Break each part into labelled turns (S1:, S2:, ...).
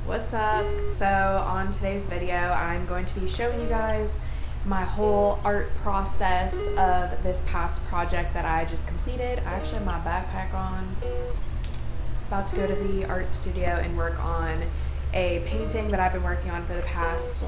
S1: What's up? So on today's video, I'm going to be showing you guys my whole art process of this past project that I just completed. I actually have my backpack on, about to go to the art studio and work on a painting that I've been working on for the past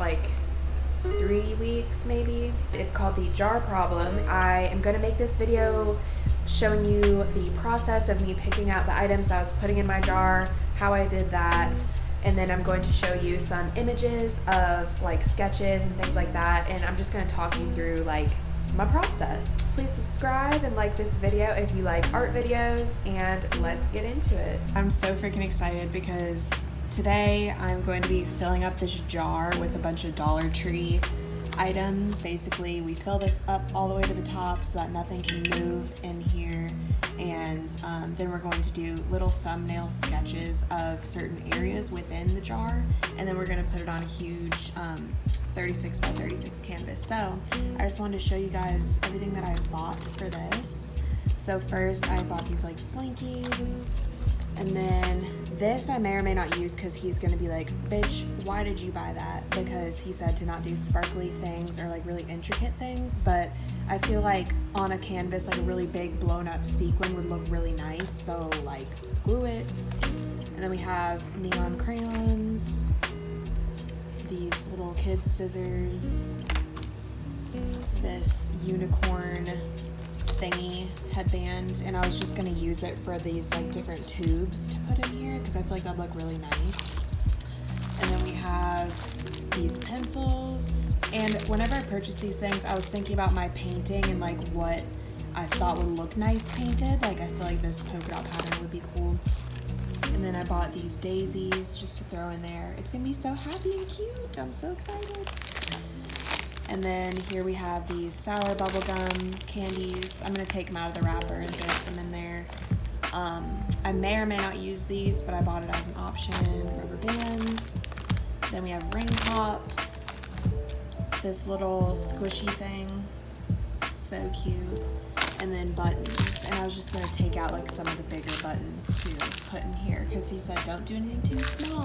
S1: 3 weeks maybe. It's called the jar problem. I am going to make this video showing you the process of me picking out the items that I was putting in my jar, how I did that, and then I'm going to show you some images of sketches and things like that, and I'm just going to talk you through my process. Please subscribe and like this video if you like art videos, and let's get into it. I'm so freaking excited because today I'm going to be filling up this jar with a bunch of Dollar Tree items. Basically, we fill this up all the way to the top so that nothing can move in here, and then we're going to do little thumbnail sketches of certain areas within the jar, and then we're going to put it on a huge 36 by 36 canvas. So I just wanted to show you guys everything that I bought for this. So first I bought these slinkies, and then this I may or may not use because he's gonna be like, bitch, why did you buy that? Because he said to not do sparkly things or really intricate things, but I feel like on a canvas, a really big blown up sequin would look really nice, so glue it. And then we have neon crayons, these little kid scissors, this unicorn thingy headband, and I was just gonna use it for these different tubes to put in here because I feel like that'd look really nice. And then we have these pencils, and whenever I purchased these things, I was thinking about my painting and what I thought would look nice painted. I feel like this polka dot pattern would be cool. And then I bought these daisies just to throw in there. It's gonna be so happy and cute. I'm so excited. And then here we have these sour bubblegum candies. I'm gonna take them out of the wrapper and throw some in there. I may or may not use these, but I bought it as an option. Rubber bands. Then we have ring pops. This little squishy thing. So cute. And then buttons. And I was just gonna take out some of the bigger buttons to put in here because he said don't do anything too small.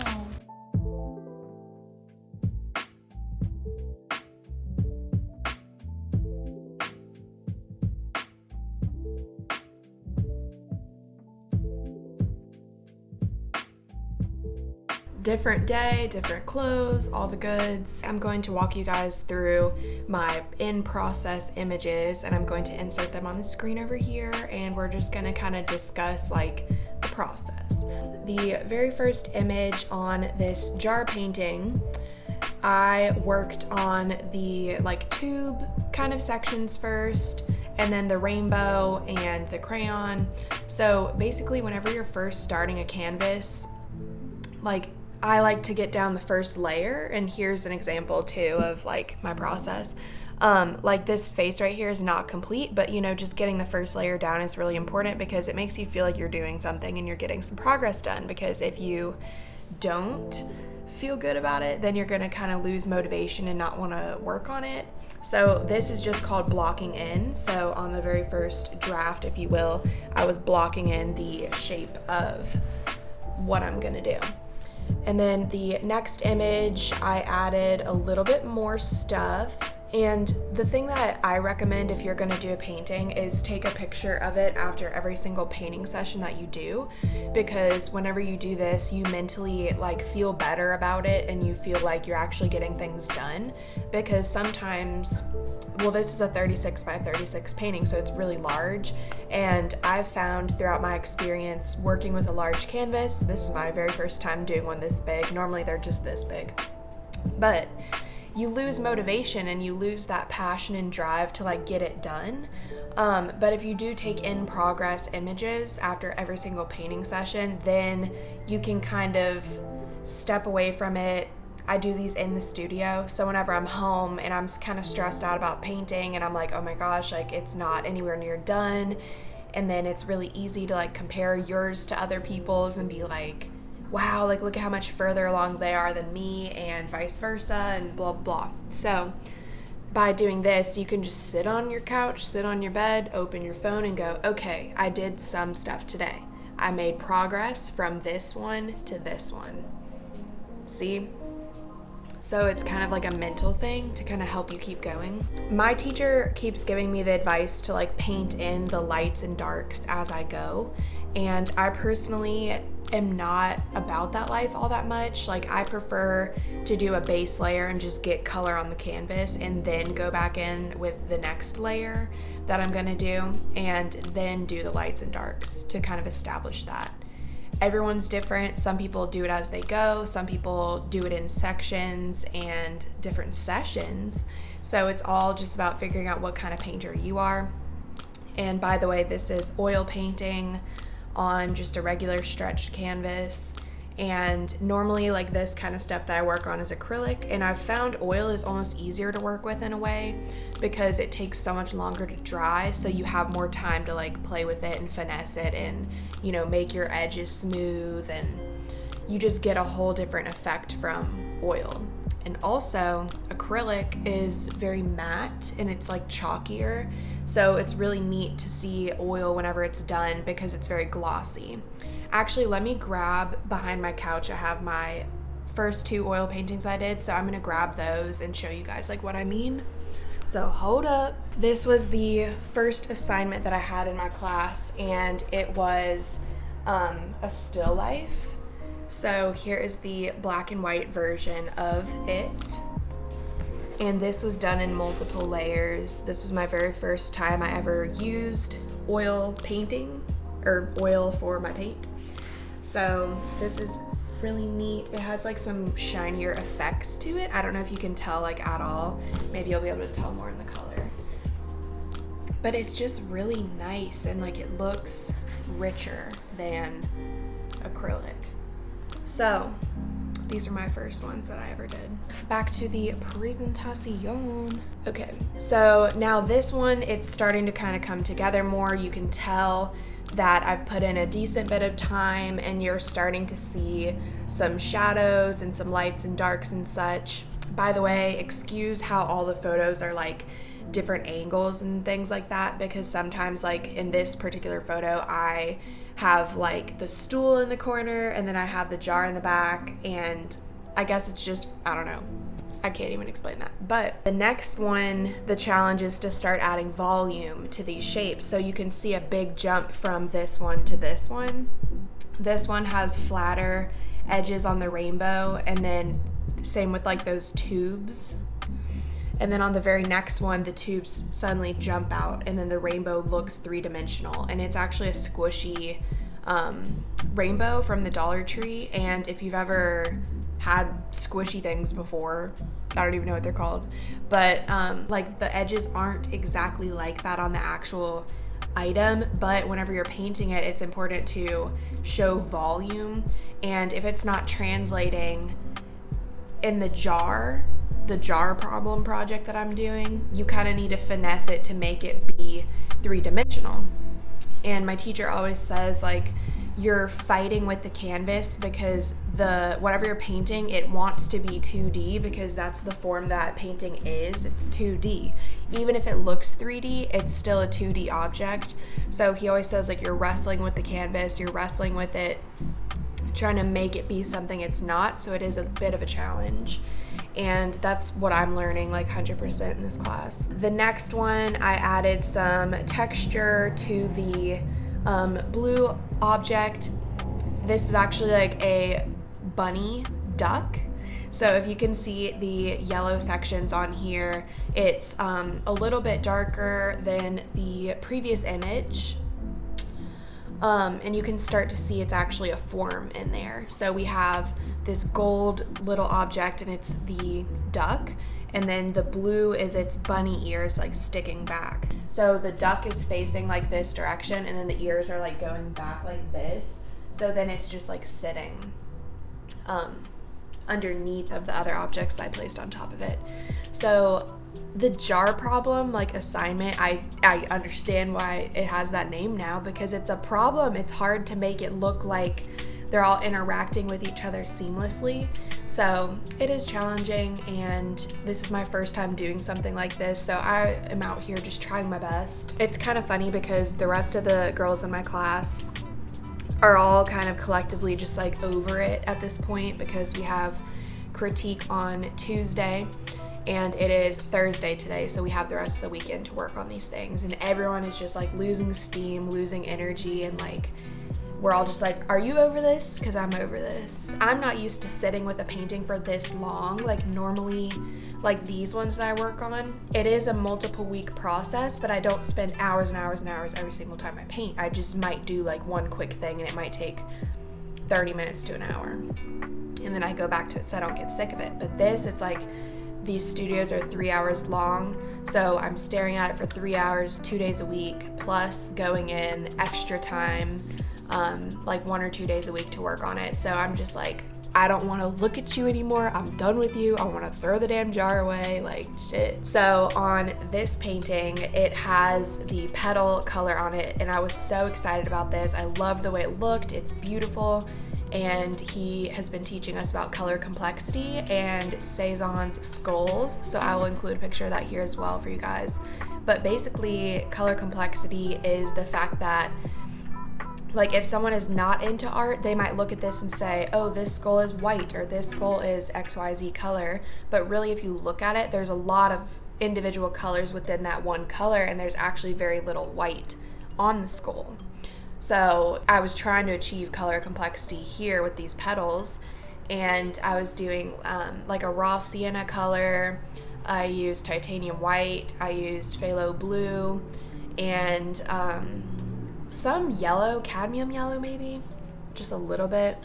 S1: Different day, different clothes, all the goods. I'm going to walk you guys through my in-process images, and I'm going to insert them on the screen over here, and we're just gonna kind of discuss the process. The very first image on this jar painting, I worked on the tube kind of sections first, and then the rainbow and the crayon. So basically, whenever you're first starting a canvas, I like to get down the first layer, and here's an example too of my process. This face right here is not complete, but just getting the first layer down is really important because it makes you feel like you're doing something and you're getting some progress done, because if you don't feel good about it, then you're gonna kind of lose motivation and not wanna work on it. So this is just called blocking in. So on the very first draft, if you will, I was blocking in the shape of what I'm gonna do. And then the next image, I added a little bit more stuff. And the thing that I recommend if you're gonna do a painting is take a picture of it after every single painting session that you do, because whenever you do this, you mentally feel better about it and you feel like you're actually getting things done. Because sometimes, well, this is a 36 by 36 painting, so it's really large, and I've found throughout my experience working with a large canvas, this is my very first time doing one this big, normally they're just this big, but you lose motivation and you lose that passion and drive to get it done. But if you do take in progress images after every single painting session, then you can kind of step away from it. I do these in the studio, so whenever I'm home and I'm kind of stressed out about painting and I'm oh my gosh, it's not anywhere near done, and then it's really easy to compare yours to other people's and be wow, look at how much further along they are than me, and vice versa, and blah blah. So by doing this, you can just sit on your couch, sit on your bed, open your phone and go, okay, I did some stuff today. I made progress from this one to this one. See? So it's kind of like a mental thing to kind of help you keep going. My teacher keeps giving me the advice to like paint in the lights and darks as I go. And I personally am not about that life all that much. Like, I prefer to do a base layer and just get color on the canvas and then go back in with the next layer that I'm gonna do, and then do the lights and darks to kind of establish that. Everyone's different. Some people do it as they go. Some people do it in sections and different sessions. So it's all just about figuring out what kind of painter you are. And by the way, this is oil painting on just a regular stretched canvas. And normally like this kind of stuff that I work on is acrylic, and I've found oil is almost easier to work with in a way because it takes so much longer to dry, so you have more time to like play with it and finesse it and, you know, make your edges smooth, and you just get a whole different effect from oil. And also acrylic is very matte and it's like chalkier, so it's really neat to see oil whenever it's done because it's very glossy. Actually, let me grab behind my couch. I have my first 2 oil paintings I did, so I'm gonna grab those and show you guys like what I mean. So hold up. This was the first assignment that I had in my class, and it was a still life. So here is the black and white version of it. And this was done in multiple layers. This was my very first time I ever used oil painting, or oil for my paint. So this is really neat. It has like some shinier effects to it. I don't know if you can tell like at all. Maybe you'll be able to tell more in the color. But it's just really nice, and like it looks richer than acrylic. So these are my first ones that I ever did. Back to the presentation. Okay, so now this one, it's starting to kind of come together more. You can tell that I've put in a decent bit of time, and you're starting to see some shadows and some lights and darks and such. By the way, excuse how all the photos are like different angles and things like that, because sometimes like in this particular photo I have like the stool in the corner and then I have the jar in the back, and I guess it's just, I don't know, I can't even explain that. But the next one, the challenge is to start adding volume to these shapes. So you can see a big jump from this one to this one. This one has flatter edges on the rainbow, and then same with like those tubes. And then on the very next one, the tubes suddenly jump out, and then the rainbow looks 3-dimensional. And it's actually a squishy rainbow from the Dollar Tree. And if you've ever had squishy things before, I don't even know what they're called, but like the edges aren't exactly like that on the actual item, but whenever you're painting it, it's important to show volume. And if it's not translating in the jar problem project that I'm doing, you kind of need to finesse it to make it be 3-dimensional. And my teacher always says like, you're fighting with the canvas because whatever you're painting, it wants to be 2D because that's the form that painting is. It's 2D. Even if it looks 3D, it's still a 2D object. So he always says like, you're wrestling with the canvas, you're wrestling with it, trying to make it be something it's not. So it is a bit of a challenge. And that's what I'm learning like 100% in this class. The next one, I added some texture to the blue object. This is actually like a bunny duck. So if you can see the yellow sections on here, it's a little bit darker than the previous image. And you can start to see it's actually a form in there. So we have this gold little object, and it's the duck, and then the blue is its bunny ears like sticking back. So the duck is facing like this direction, and then the ears are like going back like this. So then it's just like sitting underneath of the other objects I placed on top of it. So the jar problem, like assignment, I understand why it has that name now, because it's a problem. It's hard to make it look like they're all interacting with each other seamlessly. So it is challenging, and this is my first time doing something like this, so I am out here just trying my best. It's kind of funny because the rest of the girls in my class are all kind of collectively just like over it at this point because we have critique on Tuesday and it is Thursday today, so we have the rest of the weekend to work on these things, and everyone is just like losing steam, losing energy, and like we're all just like, are you over this? Because I'm over this. I'm not used to sitting with a painting for this long. Like normally, like these ones that I work on, it is a multiple week process, but I don't spend hours and hours and hours every single time I paint. I just might do like one quick thing and it might take 30 minutes to an hour. And then I go back to it so I don't get sick of it. But this, it's like these studios are 3 hours long. So I'm staring at it for 3 hours, 2 days a week, plus going in extra time, like 1 or 2 days a week to work on it. So I'm just like, I don't want to look at you anymore. I'm done with you. I want to throw the damn jar away, like shit. So on this painting, it has the petal color on it, and I was so excited about this. I love the way it looked. It's beautiful. And he has been teaching us about color complexity and Cezanne's skulls. So I will include a picture of that here as well for you guys. But basically, color complexity is the fact that like if someone is not into art, they might look at this and say, oh, this skull is white or this skull is XYZ color. But really, if you look at it, there's a lot of individual colors within that one color, and there's actually very little white on the skull. So I was trying to achieve color complexity here with these petals, and I was doing like a raw sienna color. I used titanium white, I used phthalo blue, and some yellow, cadmium yellow maybe, just a little bit.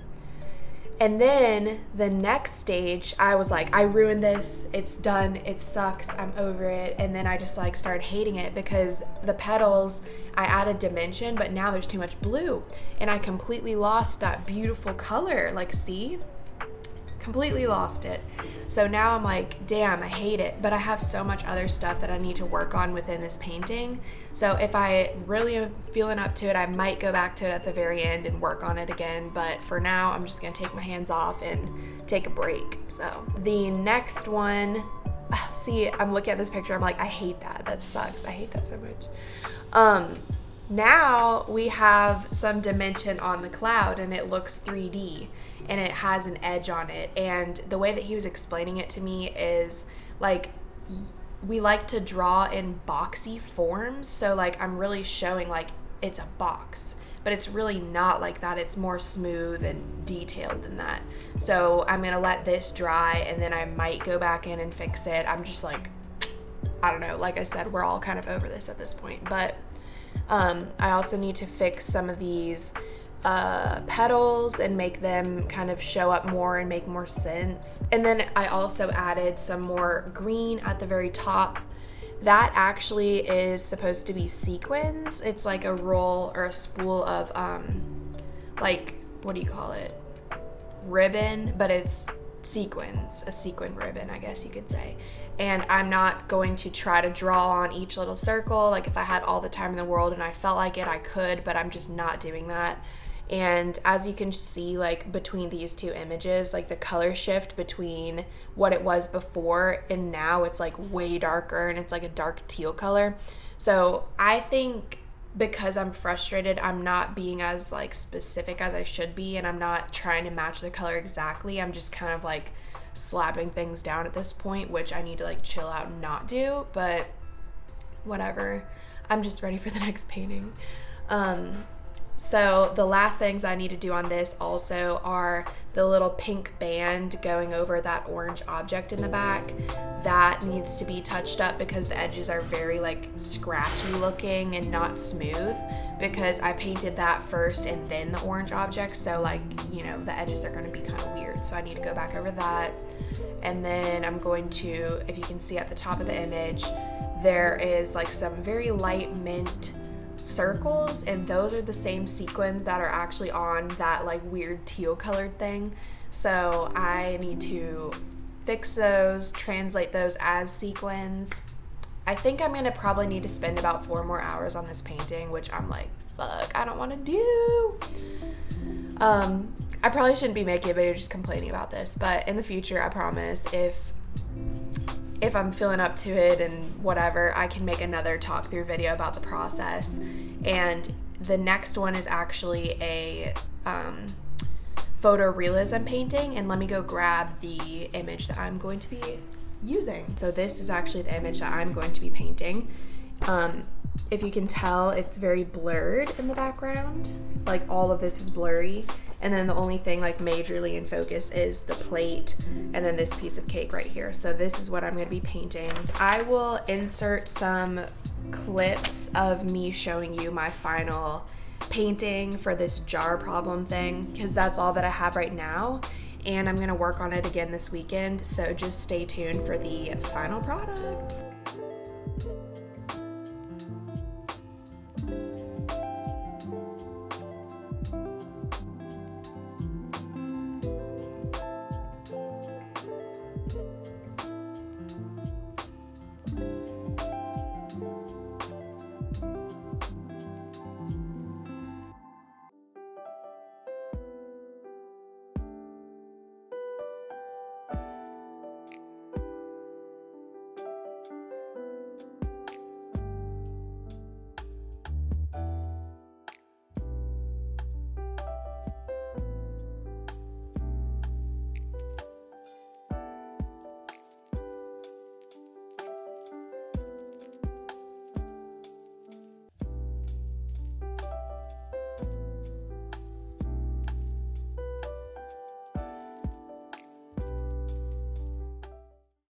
S1: And then the next stage, I was like, I ruined this, it's done, it sucks, I'm over it. And then I just like started hating it because the petals, I added dimension, but now there's too much blue. And I completely lost that beautiful color, like see? Completely lost it. So now I'm like, damn, I hate it, but I have so much other stuff that I need to work on within this painting. So if I really am feeling up to it, I might go back to it at the very end and work on it again. But for now, I'm just gonna take my hands off and take a break. So the next one, see, I'm looking at this picture, I'm like, I hate that. That sucks. I hate that so much. Now we have some dimension on the cloud and it looks 3D and it has an edge on it. And the way that he was explaining it to me is like, we like to draw in boxy forms. So like, I'm really showing like it's a box, but it's really not like that. It's more smooth and detailed than that. So I'm gonna let this dry and then I might go back in and fix it. I'm just like, I don't know, like I said, we're all kind of over this at this point, but I also need to fix some of these petals and make them kind of show up more and make more sense. And then I also added some more green at the very top. That actually is supposed to be sequins. It's like a roll or a spool of like, what do you call it? Ribbon, but it's sequins, a sequin ribbon, I guess you could say. And I'm not going to try to draw on each little circle. Like if I had all the time in the world and I felt like it, I could, but I'm just not doing that. And as you can see, like between these two images, like the color shift between what it was before and now, it's like way darker and it's like a dark teal color. So I think because I'm frustrated, I'm not being as like specific as I should be, and I'm not trying to match the color exactly. I'm just kind of like slapping things down at this point, which I need to like chill out and not do, but whatever. I'm just ready for the next painting. So the last things I need to do on this also are the little pink band going over that orange object in the back. That needs to be touched up because the edges are very like scratchy looking and not smooth, because I painted that first and then the orange object. So like, you know, the edges are going to be kind of weird. So I need to go back over that. And then I'm going to, if you can see at the top of the image, there is like some very light mint circles, and those are the same sequins that are actually on that like weird teal colored thing. So I need to fix those, translate those as sequins. I think I'm gonna probably need to spend about 4 more hours on this painting, which I'm like, fuck, I don't want to do. I probably shouldn't be making a video just complaining about this, but in the future, I promise, if I'm feeling up to it and whatever, I can make another talk through video about the process. And the next one is actually a photorealism painting, and let me go grab the image that I'm going to be using. So this is actually the image that I'm going to be painting. If you can tell, it's very blurred in the background. Like all of this is blurry. And then the only thing like majorly in focus is the plate and then this piece of cake right here. So this is what I'm going to be painting. I will insert some clips of me showing you my final painting for this jar problem thing, because that's all that I have right now. And I'm going to work on it again this weekend. So just stay tuned for the final product.